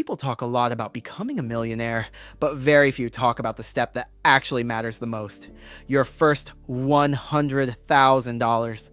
People talk a lot about becoming a millionaire, but very few talk about the step that actually matters the most. Your first $100,000.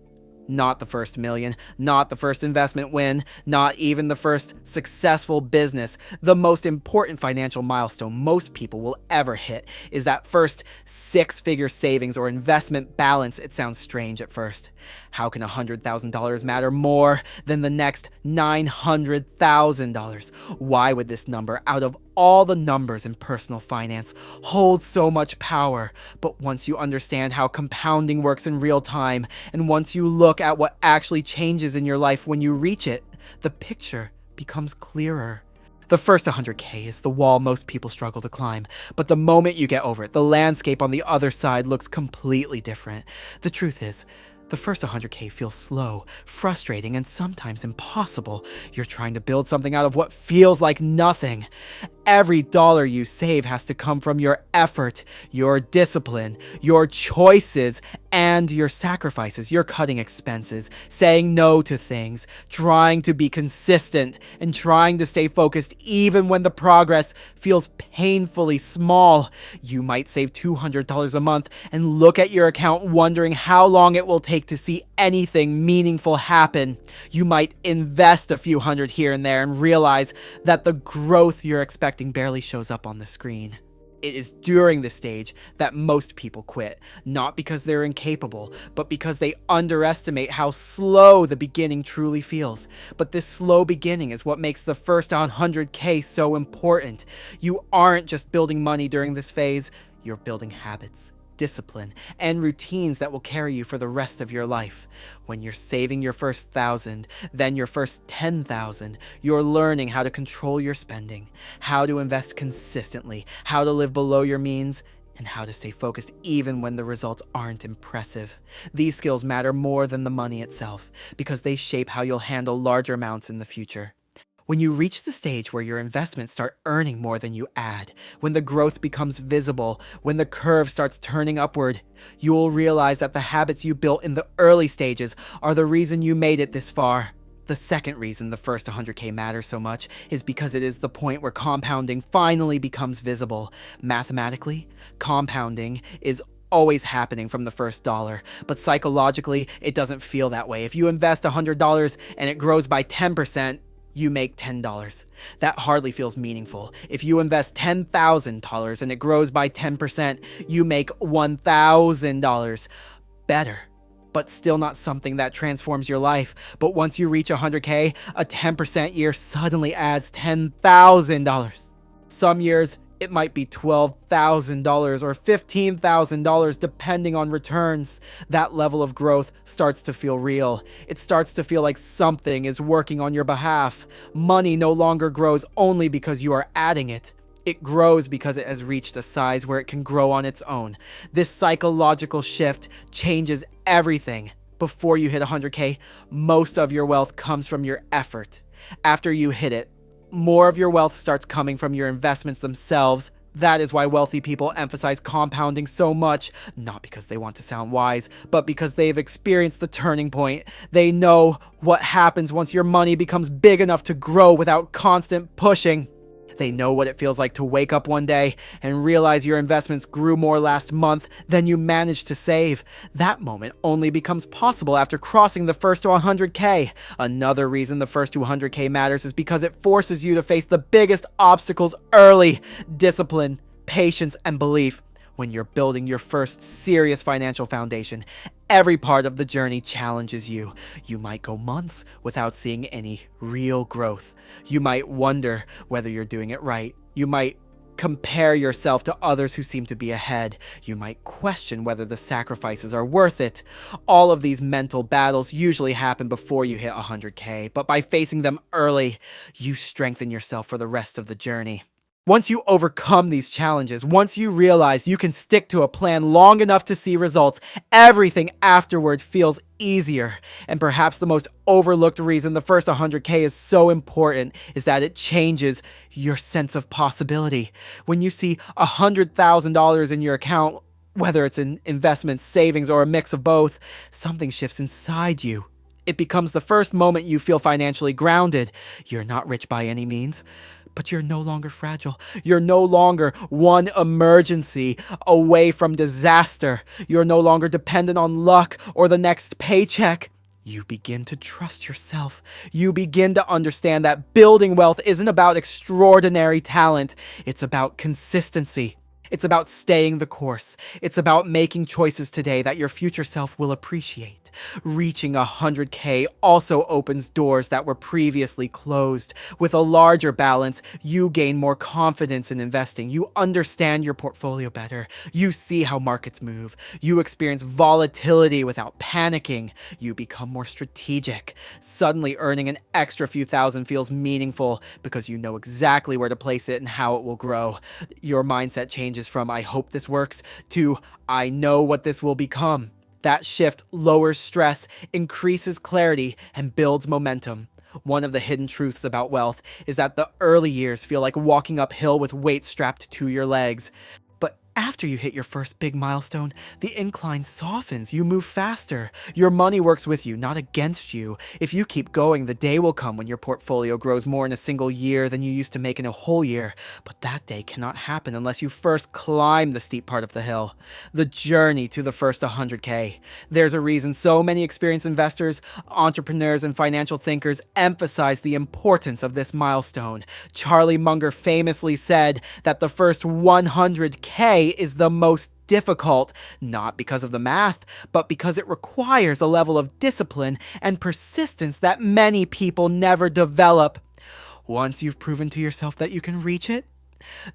Not the first million, not the first investment win, not even the first successful business. The most important financial milestone most people will ever hit is that first six-figure savings or investment balance. It sounds strange at first. How can $100,000 matter more than the next $900,000? Why would this number, out of all the numbers in personal finance, hold so much power? But once you understand how compounding works in real time, and once you look at what actually changes in your life when you reach it, the picture becomes clearer. The first 100K is the wall most people struggle to climb, but the moment you get over it, the landscape on the other side looks completely different. The truth is, the first 100K feels slow, frustrating, and sometimes impossible. You're trying to build something out of what feels like nothing. Every dollar you save has to come from your effort, your discipline, your choices, and your sacrifices. You're cutting expenses, saying no to things, trying to be consistent, and trying to stay focused even when the progress feels painfully small. You might save $200 a month and look at your account wondering how long it will take to see anything meaningful happen. You might invest a few hundred here and there and realize that the growth you're expecting barely shows up on the screen. It is during this stage that most people quit, not because they're incapable, but because they underestimate how slow the beginning truly feels. But this slow beginning is what makes the first 100K so important. You aren't just building money during this phase, you're building habits, discipline, and routines that will carry you for the rest of your life. When you're saving your first 1,000, then your first 10,000, you're learning how to control your spending, how to invest consistently, how to live below your means, and how to stay focused even when the results aren't impressive. These skills matter more than the money itself, because they shape how you'll handle larger amounts in the future. When you reach the stage where your investments start earning more than you add, when the growth becomes visible, when the curve starts turning upward, you will realize that the habits you built in the early stages are the reason you made it this far. The second reason the first 100K matters so much is because it is the point where compounding finally becomes visible. Mathematically, compounding is always happening from the first dollar, but psychologically, it doesn't feel that way. If you invest $100 and it grows by 10%, you make $10. That hardly feels meaningful. If you invest $10,000 and it grows by 10%, you make $1,000. Better, but still not something that transforms your life. But once you reach 100K, a 10% year suddenly adds $10,000. Some years, it might be $12,000 or $15,000 depending on returns. That level of growth starts to feel real. It starts to feel like something is working on your behalf. Money no longer grows only because you are adding it. It grows because it has reached a size where it can grow on its own. This psychological shift changes everything. Before you hit 100K, most of your wealth comes from your effort. After you hit it, more of your wealth starts coming from your investments themselves. That is why wealthy people emphasize compounding so much, not because they want to sound wise, but because they've experienced the turning point. They know what happens once your money becomes big enough to grow without constant pushing. They know what it feels like to wake up one day and realize your investments grew more last month than you managed to save. That moment only becomes possible after crossing the first 100K. Another reason the first 200K matters is because it forces you to face the biggest obstacles early: discipline, patience, and belief. When you're building your first serious financial foundation, every part of the journey challenges you. You might go months without seeing any real growth. You might wonder whether you're doing it right. You might compare yourself to others who seem to be ahead. You might question whether the sacrifices are worth it. All of these mental battles usually happen before you hit 100K, but by facing them early, you strengthen yourself for the rest of the journey. Once you overcome these challenges, once you realize you can stick to a plan long enough to see results, everything afterward feels easier. And perhaps the most overlooked reason the first 100K is so important is that it changes your sense of possibility. When you see $100,000 in your account, whether it's in investments, savings, or a mix of both, something shifts inside you. It becomes the first moment you feel financially grounded. You're not rich by any means, but you're no longer fragile. You're no longer one emergency away from disaster. You're no longer dependent on luck or the next paycheck. You begin to trust yourself. You begin to understand that building wealth isn't about extraordinary talent. It's about consistency. It's about staying the course. It's about making choices today that your future self will appreciate. Reaching 100K also opens doors that were previously closed. With a larger balance, you gain more confidence in investing. You understand your portfolio better. You see how markets move. You experience volatility without panicking. You become more strategic. Suddenly, earning an extra few thousand feels meaningful because you know exactly where to place it and how it will grow. Your mindset changes from "I hope this works" to "I know what this will become." That shift lowers stress, increases clarity, and builds momentum. One of the hidden truths about wealth is that the early years feel like walking uphill with weights strapped to your legs. But after you hit your first big milestone, the incline softens. You move faster. Your money works with you, not against you. If you keep going, the day will come when your portfolio grows more in a single year than you used to make in a whole year. But that day cannot happen unless you first climb the steep part of the hill. The journey to the first 100K. There's a reason so many experienced investors, entrepreneurs, and financial thinkers emphasize the importance of this milestone. Charlie Munger famously said that the first 100K is the most difficult, not because of the math, but because it requires a level of discipline and persistence that many people never develop. Once you've proven to yourself that you can reach it,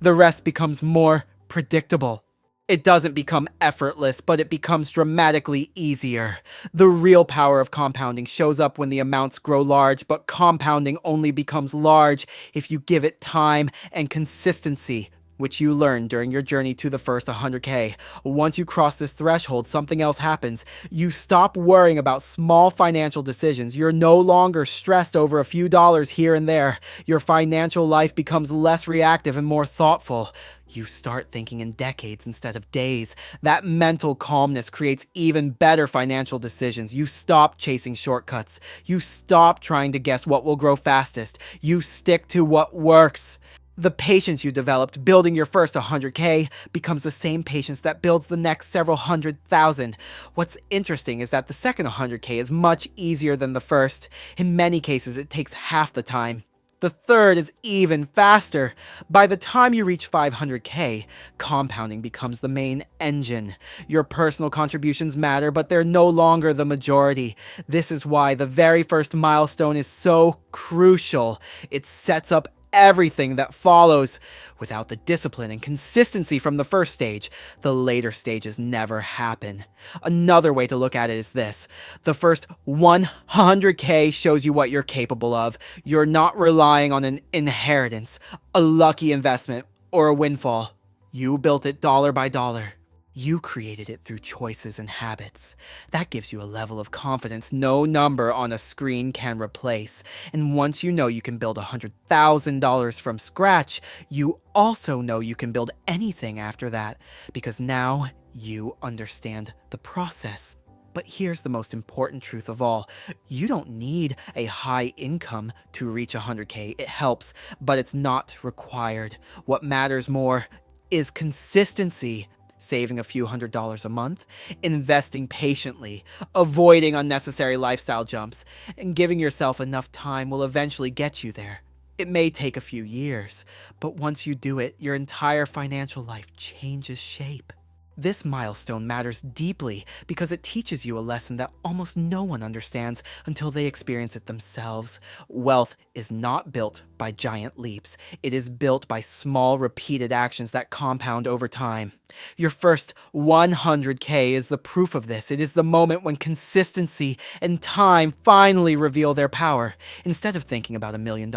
the rest becomes more predictable. It doesn't become effortless, but it becomes dramatically easier. The real power of compounding shows up when the amounts grow large, but compounding only becomes large if you give it time and consistency, which you learn during your journey to the first 100K. Once you cross this threshold, something else happens. You stop worrying about small financial decisions. You're no longer stressed over a few dollars here and there. Your financial life becomes less reactive and more thoughtful. You start thinking in decades instead of days. That mental calmness creates even better financial decisions. You stop chasing shortcuts. You stop trying to guess what will grow fastest. You stick to what works. The patience you developed building your first 100K becomes the same patience that builds the next several 100,000. What's interesting is that the second 100K is much easier than the first. In many cases, it takes half the time. The third is even faster. By the time you reach 500K, compounding becomes the main engine. Your personal contributions matter, but they're no longer the majority. This is why the very first milestone is so crucial. It sets up everything that follows. Without the discipline and consistency from the first stage, the later stages never happen. Another way to look at it is this. The first 100K shows you what you're capable of. You're not relying on an inheritance, a lucky investment, or a windfall. You built it dollar by dollar. You created it through choices and habits. That gives you a level of confidence no number on a screen can replace. And once you know you can build $100,000 from scratch, you also know you can build anything after that, because now you understand the process. But here's the most important truth of all. You don't need a high income to reach 100K. It helps, but it's not required. What matters more is consistency. Saving a few $100s a month, investing patiently, avoiding unnecessary lifestyle jumps, and giving yourself enough time will eventually get you there. It may take a few years, but once you do it, your entire financial life changes shape. This milestone matters deeply because it teaches you a lesson that almost no one understands until they experience it themselves. Wealth is not built by giant leaps. It is built by small, repeated actions that compound over time. Your first 100K is the proof of this. It is the moment when consistency and time finally reveal their power. Instead of thinking about $1 million,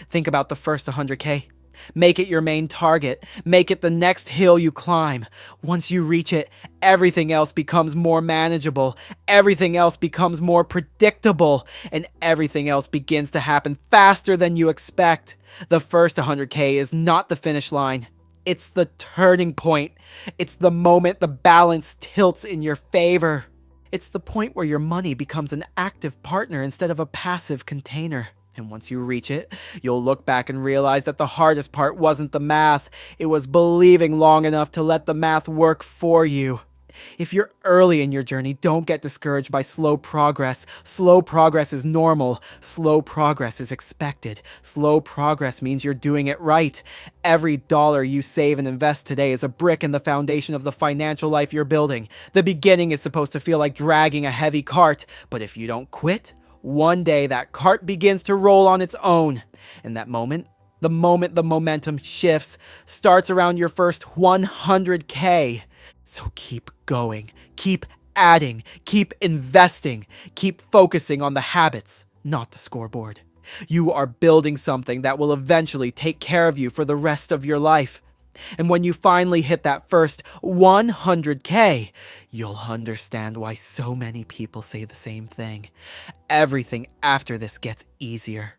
think about the first 100K. Make it your main target. Make it the next hill you climb. Once you reach it, everything else becomes more manageable. Everything else becomes more predictable. And everything else begins to happen faster than you expect. The first 100K is not the finish line. It's the turning point. It's the moment the balance tilts in your favor. It's the point where your money becomes an active partner instead of a passive container. And once you reach it, you'll look back and realize that the hardest part wasn't the math, it was believing long enough to let the math work for you. If you're early in your journey, don't get discouraged by slow progress. Slow progress is normal. Slow progress is expected. Slow progress means you're doing it right. Every dollar you save and invest today is a brick in the foundation of the financial life you're building. The beginning is supposed to feel like dragging a heavy cart, but if you don't quit, one day that cart begins to roll on its own. And that moment, the moment the momentum shifts, starts around your first 100K. So keep going, keep adding, keep investing, keep focusing on the habits, not the scoreboard. You are building something that will eventually take care of you for the rest of your life. And when you finally hit that first 100K, you'll understand why so many people say the same thing. Everything after this gets easier.